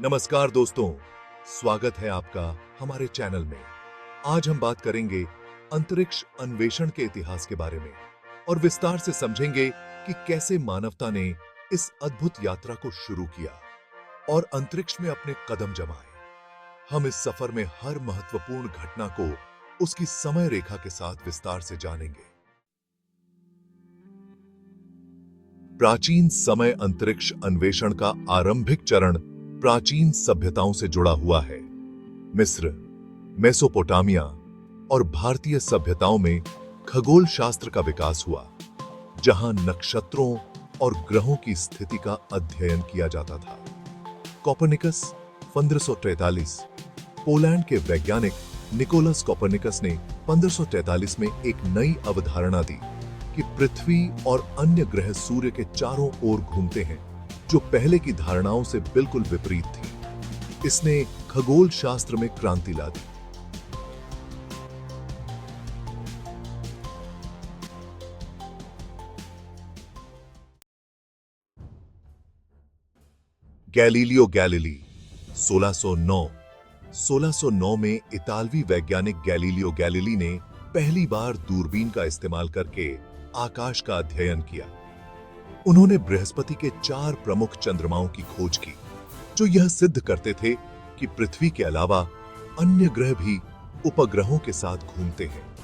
नमस्कार दोस्तों, स्वागत है आपका हमारे चैनल में। आज हम बात करेंगे अंतरिक्ष अन्वेषण के इतिहास के बारे में और विस्तार से समझेंगे कि कैसे मानवता ने इस अद्भुत यात्रा को शुरू किया और अंतरिक्ष में अपने कदम जमाए। हम इस सफर में हर महत्वपूर्ण घटना को उसकी समय रेखा के साथ विस्तार से जानेंगे। प्राचीन समय अंतरिक्ष अन्वेषण का आरंभिक चरण प्राचीन सभ्यताओं से जुड़ा हुआ है। मिस्र, मेसोपोटामिया और भारतीय सभ्यताओं में खगोल शास्त्र का विकास हुआ, जहां नक्षत्रों और ग्रहों की स्थिति का अध्ययन किया जाता था। कोपर्निकस 1543। पोलैंड के वैज्ञानिक निकोलस कोपर्निकस ने 1543 में एक नई अवधारणा दी कि पृथ्वी और अन्य ग्रह सूर्य के चारों ओर घूमते हैं, जो पहले की धारणाओं से बिल्कुल विपरीत थी। इसने खगोल शास्त्र में क्रांति ला दी। गैलीलियो गैलीली 1609 में इतालवी वैज्ञानिक गैलीलियो गैलीली ने पहली बार दूरबीन का इस्तेमाल करके आकाश का अध्ययन किया। उन्होंने बृहस्पति के 4 प्रमुख चंद्रमाओं की खोज की, जो यह सिद्ध करते थे कि पृथ्वी के अलावा अन्य ग्रह भी उपग्रहों के साथ घूमते हैं।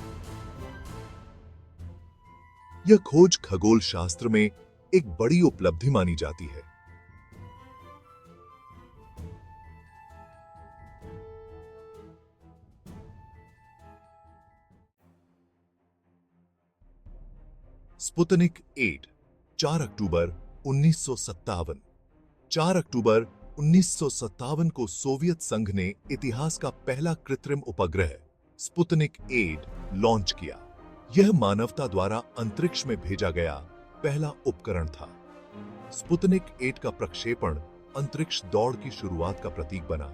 यह खोज खगोल शास्त्र में एक बड़ी उपलब्धि मानी जाती है। स्पुतनिक 8 4 अक्टूबर 1957। 4 अक्टूबर 1957 को सोवियत संघ ने इतिहास का पहला कृत्रिम उपग्रह स्पुतनिक 8 लॉन्च किया। यह मानवता द्वारा अंतरिक्ष में भेजा गया पहला उपकरण था। स्पुतनिक 8 का प्रक्षेपण अंतरिक्ष दौड़ की शुरुआत का प्रतीक बना,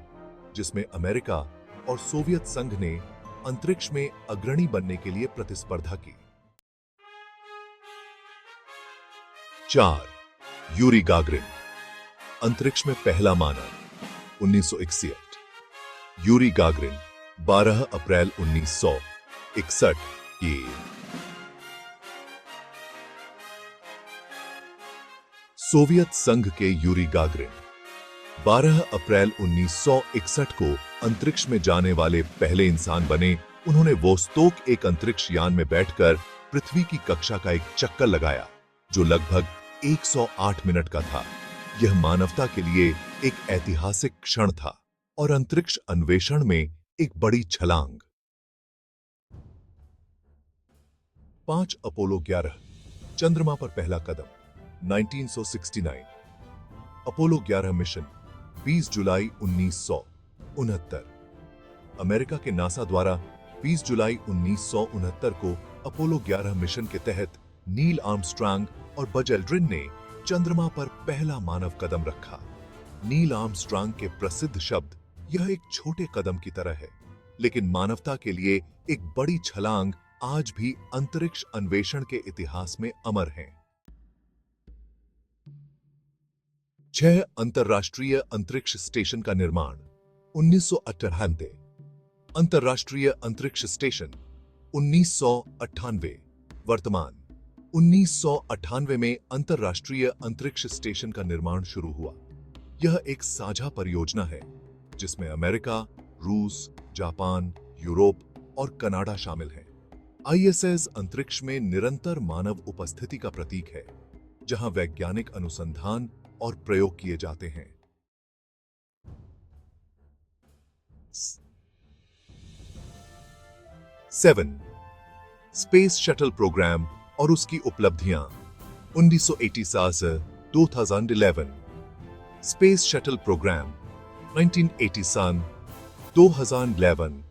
जिसमें अमेरिका और सोवियत संघ ने अंतरिक्ष में अग्रणी बनने के लिए प्रतिस्पर्धा की। 4 यूरी गागरिन, अंतरिक्ष में पहला मानव, 1961। यूरी गागरिन 12 अप्रैल 1961 की। सोवियत संघ के यूरी गागरिन 12 अप्रैल 1961 को अंतरिक्ष में जाने वाले पहले इंसान बने। उन्होंने वोस्तोक एक अंतरिक्ष यान में बैठकर पृथ्वी की कक्षा का एक चक्कर लगाया, जो लगभग 108 मिनट का था। यह मानवता के लिए एक ऐतिहासिक क्षण था और अंतरिक्ष अन्वेषण में एक बड़ी छलांग। 5 अपोलो 11 चंद्रमा पर पहला कदम, 1969। अपोलो 11 मिशन 20 जुलाई 1969। अमेरिका के नासा द्वारा 20 जुलाई 1969 को अपोलो 11 मिशन के तहत नील आर्मस्ट्रांग और बज एल्ड्रिन ने चंद्रमा पर पहला मानव कदम रखा। नील आर्मस्ट्रांग के प्रसिद्ध शब्द "यह एक छोटे कदम की तरह है", लेकिन मानवता के लिए एक बड़ी छलांग आज भी अंतरिक्ष अन्वेषण के इतिहास में अमर है। 6 अंतरराष्ट्रीय अंतरिक्ष स्टेशन का निर्माण, 1998। अंतरराष्ट्रीय अंतरिक्ष स्टेशन 1998। वर्तमान 1998 में अंतरराष्ट्रीय अंतरिक्ष स्टेशन का निर्माण शुरू हुआ। यह एक साझा परियोजना है जिसमें अमेरिका, रूस, जापान, यूरोप और कनाडा शामिल हैं। आईएसएस अंतरिक्ष में निरंतर मानव उपस्थिति का प्रतीक है, जहां वैज्ञानिक अनुसंधान और प्रयोग किए जाते हैं। 7 स्पेस शटल प्रोग्राम और उसकी उपलब्धियां, 1987 से 2011। Space shuttle programme 1987 2011।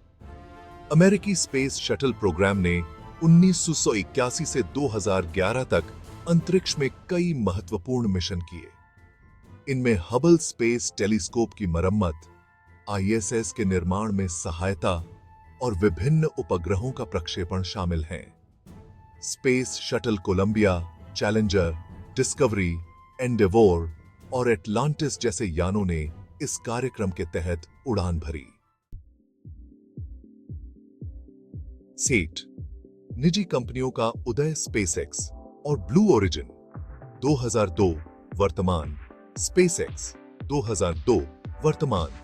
अमेरिकी स्पेस शटल प्रोग्राम ने 1981 से 2011 तक अंतरिक्ष में कई महत्वपूर्ण मिशन किए। इनमें हबल स्पेस टेलीस्कोप की मरम्मत, आईएसएस के निर्माण में सहायता और विभिन्न उपग्रहों का प्रक्षेपण शामिल हैं। Space shuttle Columbia, Challenger, Discovery, Endeavour और एटलांटिस जैसे यानों ने इस कार्यक्रम के तहत उड़ान भरी। सेट निजी कंपनियों का उदय स्पेसएक्स और ब्लू ओरिजिन 2002 वर्तमान स्पेसएक्स 2002 वर्तमान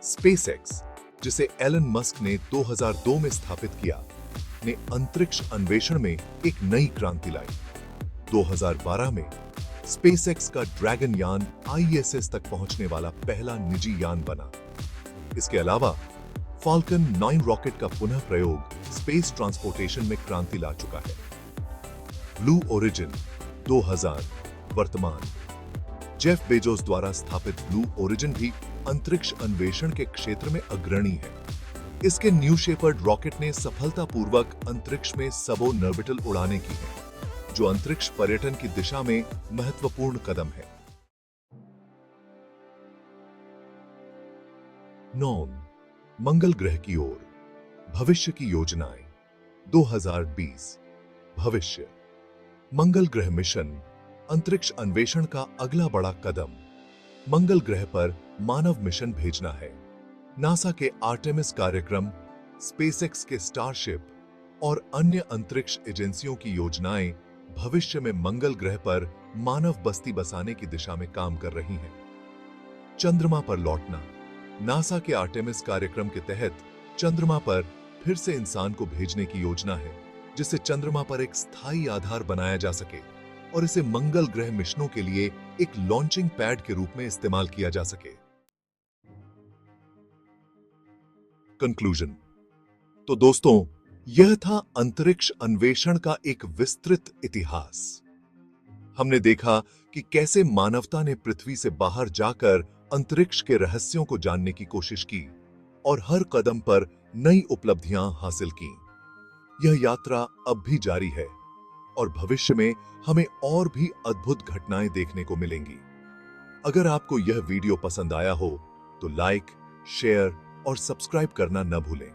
स्पेसएक्स जिसे एलन मस्क ने 2002 में स्थापित किया ने अंतरिक्ष अन्वेषण में एक नई क्रांति लाई। 2012 में स्पेसएक्स का ड्रैगन यान आईएसएस तक पहुंचने वाला पहला निजी यान बना। इसके अलावा फाल्कन 9 रॉकेट का पुनः प्रयोग स्पेस ट्रांसपोर्टेशन में क्रांति ला चुका है। ब्लू ओरिजिन 2000 वर्तमान जेफ बेजोस द्वारा स्थापित ब्लू ओरिजिन भी अंतरिक्ष अन्वेषण के क्षेत्र में अग्रणी है। इसके न्यू शेपर्ड रॉकेट ने सफलतापूर्वक अंतरिक्ष में सबोर्बिटल उड़ानें की हैं, जो अंतरिक्ष पर्यटन की दिशा में महत्वपूर्ण कदम है। नॉन मंगल ग्रह की ओर भविष्य की योजनाएं 2020 भविष्य मंगल ग्रह मिशन अंतरिक्ष अन्वेषण का अगला बड़ा कदम मंगल ग्रह पर मानव मिशन भेजना है। नासा के आर्टेमिस कार्यक्रम, स्पेसएक्स के स्टारशिप और अन्य अंतरिक्ष एजेंसियों की योजनाएं भविष्य में मंगल ग्रह पर मानव बस्ती बसाने की दिशा में काम कर रही हैं। चंद्रमा पर लौटना नासा के आर्टेमिस कार्यक्रम के तहत चंद्रमा पर फिर से इंसान को भेजने की योजना है, जिससे चंद्रमा पर एक स्थायी आधार बनाया जा सके और इसे मंगल ग्रह मिशनों के लिए एक लॉन्चिंग पैड के रूप में इस्तेमाल किया जा सके। कंक्लूजन। तो दोस्तों, यह था अंतरिक्ष अन्वेषण का एक विस्तृत इतिहास। हमने देखा कि कैसे मानवता ने पृथ्वी से बाहर जाकर अंतरिक्ष के रहस्यों को जानने की कोशिश की और हर कदम पर नई उपलब्धियां हासिल की। यह यात्रा अब भी जारी है और भविष्य में हमें और भी अद्भुत घटनाएं देखने को मिलेंगी। अगर आपको यह वीडियो पसंद आया हो तो लाइक, शेयर और सब्सक्राइब करना न भूलें।